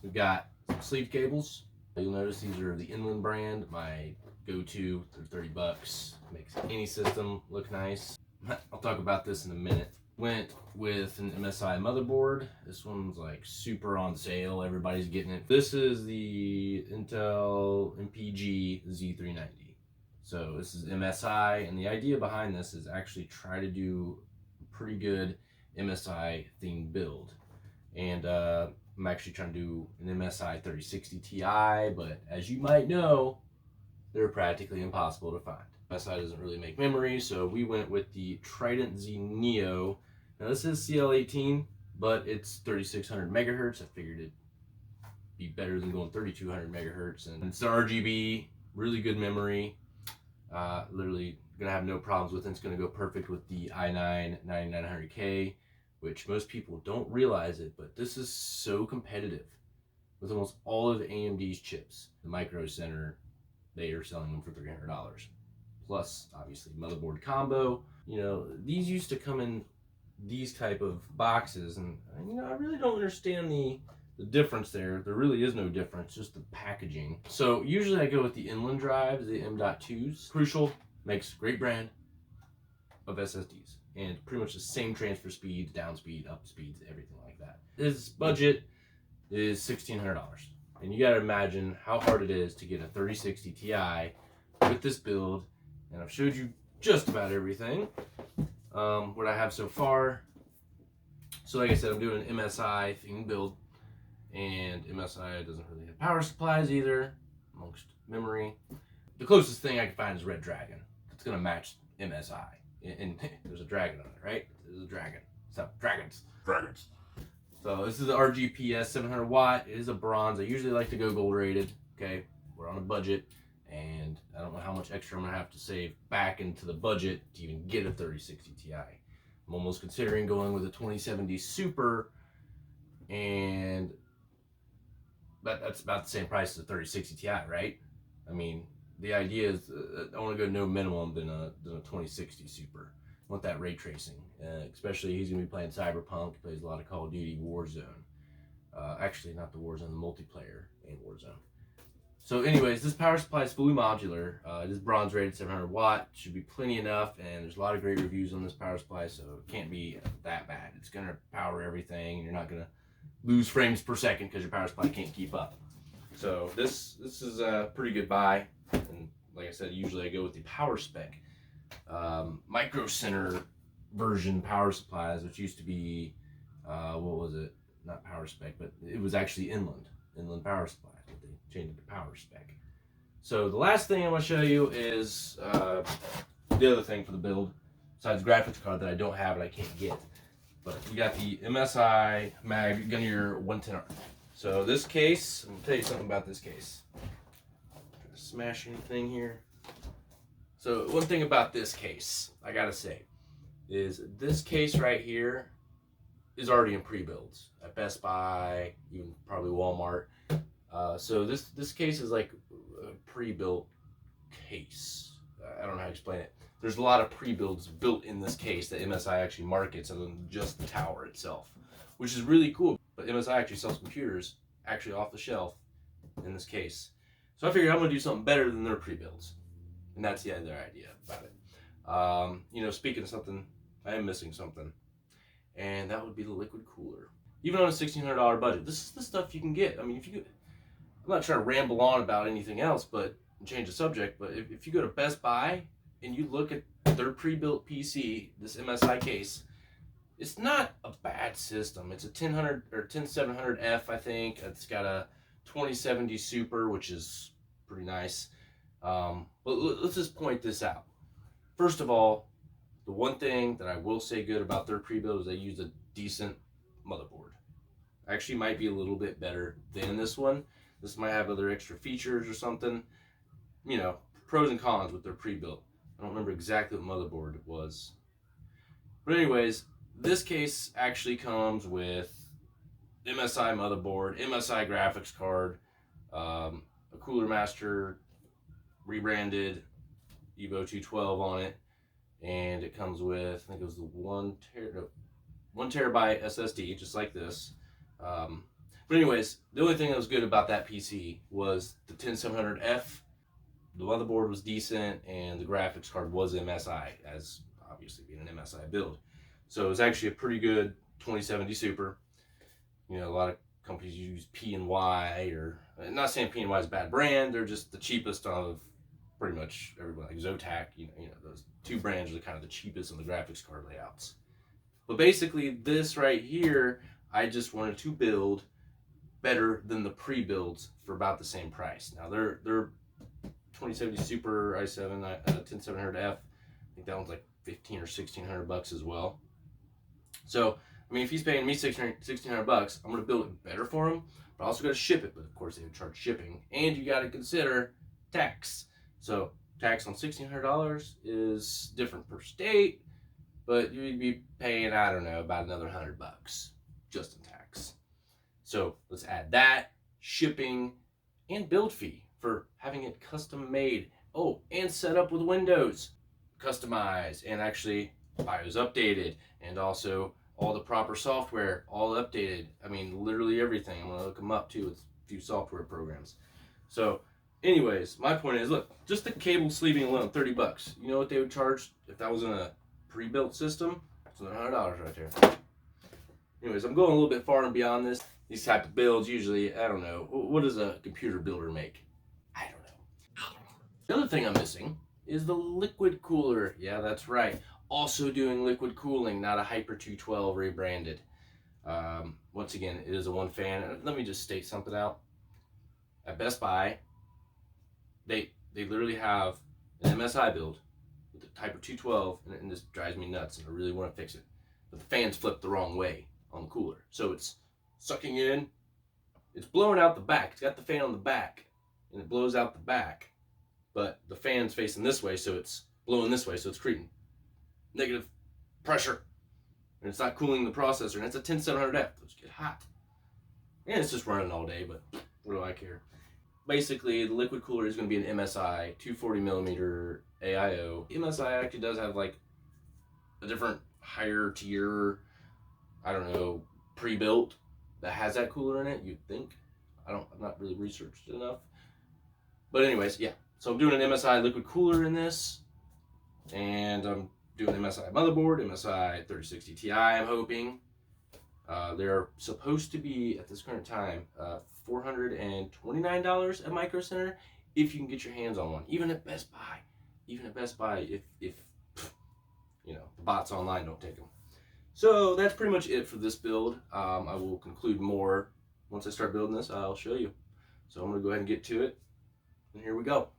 We've got some sleeve cables. You'll notice these are the Inland brand, my go-to. They're 30 bucks. Makes any system look nice. I'll talk about this in a minute. Went with an MSI motherboard. This one's like super on sale. Everybody's getting it. This is the Intel MPG Z390. So this is MSI, and the idea behind this is actually try to do a pretty good MSI themed build. And I'm actually trying to do an MSI 3060 Ti, but as you might know, they're practically impossible to find. MSI doesn't really make memory, so we went with the Trident Z Neo. Now this is CL18, but it's 3600 megahertz. I figured it'd be better than going 3200 megahertz, and it's the RGB, really good memory. Literally gonna have no problems with it. It's gonna go perfect with the i9 9900K, which most people don't realize it, but this is so competitive with almost all of AMD's chips. The Micro Center, they are selling them for $300. Plus, obviously, motherboard combo. You know, these used to come in these type of boxes, and you know, I really don't understand the difference there. There really is no difference, just the packaging. So usually I go with the Inland drives, the M.2s. Crucial, makes great brand of SSDs. And pretty much the same transfer speeds, down speed, up speeds, everything like that. His budget is $1,600. And you gotta imagine how hard it is to get a 3060 Ti with this build. And I've showed you just about everything, what I have so far. So like I said, I'm doing an MSI themed build. And MSI doesn't really have power supplies either, amongst memory. The closest thing I can find is Red Dragon. It's gonna match MSI. And there's a dragon on it, right? There's a dragon. So, dragons. So this is the RGPS 700 watt. It is a bronze. I usually like to go gold rated. Okay, we're on a budget, and I don't know how much extra I'm gonna have to save back into the budget to even get a 3060 Ti. I'm almost considering going with a 2070 Super, and that's about the same price as a 3060 Ti, right? I mean, the idea is I want to go no minimum than a 2060 Super. I want that ray tracing, especially he's going to be playing Cyberpunk. He plays a lot of Call of Duty, Warzone. Actually, not the Warzone, the multiplayer in Warzone. So anyways, this power supply is fully modular. It is bronze rated, 700 watt. Should be plenty enough, and there's a lot of great reviews on this power supply, so it can't be that bad. It's going to power everything, and you're not going to lose frames per second because your power supply can't keep up. So this is a pretty good buy. And like I said, usually I go with the power spec Micro Center version power supplies, which used to be what was it? Not power spec, but it was actually Inland power supplies, but they changed it to power spec. So the last thing I want to show you is the other thing for the build, besides graphics card that I don't have and I can't get. But we got the MSI Mag Gunnier 110R. So this case, I'm gonna tell you something about this case. Smash anything here. So one thing about this case, I gotta say, is this case right here is already in pre-builds at Best Buy, even probably Walmart. So this case is like a pre-built case. I don't know how to explain it. There's a lot of pre-builds built in this case that MSI actually markets other than just the tower itself, which is really cool. But MSI actually sells computers actually off the shelf in this case. So I figured I'm gonna do something better than their pre-builds. And that's their idea about it. You know, speaking of something, I am missing something. And that would be the liquid cooler. Even on a $1,600 budget, this is the stuff you can get. I mean, if you could, I'm not trying to ramble on about anything else, but change the subject, but if you go to Best Buy and you look at their pre-built PC, this MSI case, it's not a bad system. It's a 10700 or 10700F, I think. It's got a 2070 Super, which is pretty nice. But let's just point this out. First of all, the one thing that I will say good about their pre-build is they use a decent motherboard. Actually might be a little bit better than this one. This might have other extra features or something. You know, pros and cons with their pre-built. I don't remember exactly what motherboard it was. But anyways, this case actually comes with MSI motherboard, MSI graphics card, a Cooler Master rebranded Evo 212 on it, and it comes with, I think it was the 1 terabyte SSD, just like this. But anyways, the only thing that was good about that PC was the 10700F. The motherboard was decent, and the graphics card was MSI, as obviously being an MSI build. So it was actually a pretty good 2070 Super. You know, a lot of companies use P and Y, or not saying P and Y is a bad brand. They're just the cheapest of pretty much everybody. Like Zotac, you know, those two brands are kind of the cheapest in the graphics card layouts. But basically, this right here, I just wanted to build better than the pre-builds for about the same price. Now they're 2070 Super i7 10700F. I think that one's like 15 or 1600 bucks as well. So I mean, if he's paying me 1600 bucks, I'm gonna build it better for him, but I also gotta ship it. But of course, they would charge shipping, and you gotta consider tax. So tax on $1,600 is different per state, but you'd be paying, I don't know, about another 100 bucks just in tax. So let's add that, shipping, and build fee for having it custom made. Oh, and set up with Windows, customized, and actually BIOS updated, and also all the proper software all updated. I mean, literally everything. I'm gonna look them up too with a few software programs. So anyways, my point is, look, just the cable sleeving alone, 30 bucks. You know what they would charge if that was in a pre-built system? It's $100 right there. Anyways, I'm going a little bit far and beyond this. These type of builds, usually, I don't know, what does a computer builder make? I don't know. The other thing I'm missing is the liquid cooler. Yeah, that's right. Also doing liquid cooling, not a Hyper 212 rebranded. Once again, it is a one fan. Let me just state something out. At Best Buy, they literally have an MSI build with the Hyper 212, and this drives me nuts, and I really want to fix it. But the fan's flipped the wrong way on the cooler. So it's sucking in, it's blowing out the back. It's got the fan on the back, and it blows out the back. But the fan's facing this way, so it's blowing this way, so it's creating negative pressure. And it's not cooling the processor, and it's a 10700F. Those get hot. And it's just running all day, but what do I care? Basically, the liquid cooler is going to be an MSI 240mm AIO. MSI actually does have like a different higher tier, I don't know, pre-built that has that cooler in it, you'd think. I've not really researched it enough. But anyways, yeah. So I'm doing an MSI liquid cooler in this, and I'm doing MSI motherboard, MSI 3060 Ti, I'm hoping. They're supposed to be, at this current time, $429 at Micro Center if you can get your hands on one. Even at Best Buy. Even at Best Buy, if you know, the bots online don't take them. So that's pretty much it for this build. I will conclude more once I start building this. I'll show you. So I'm going to go ahead and get to it. And here we go.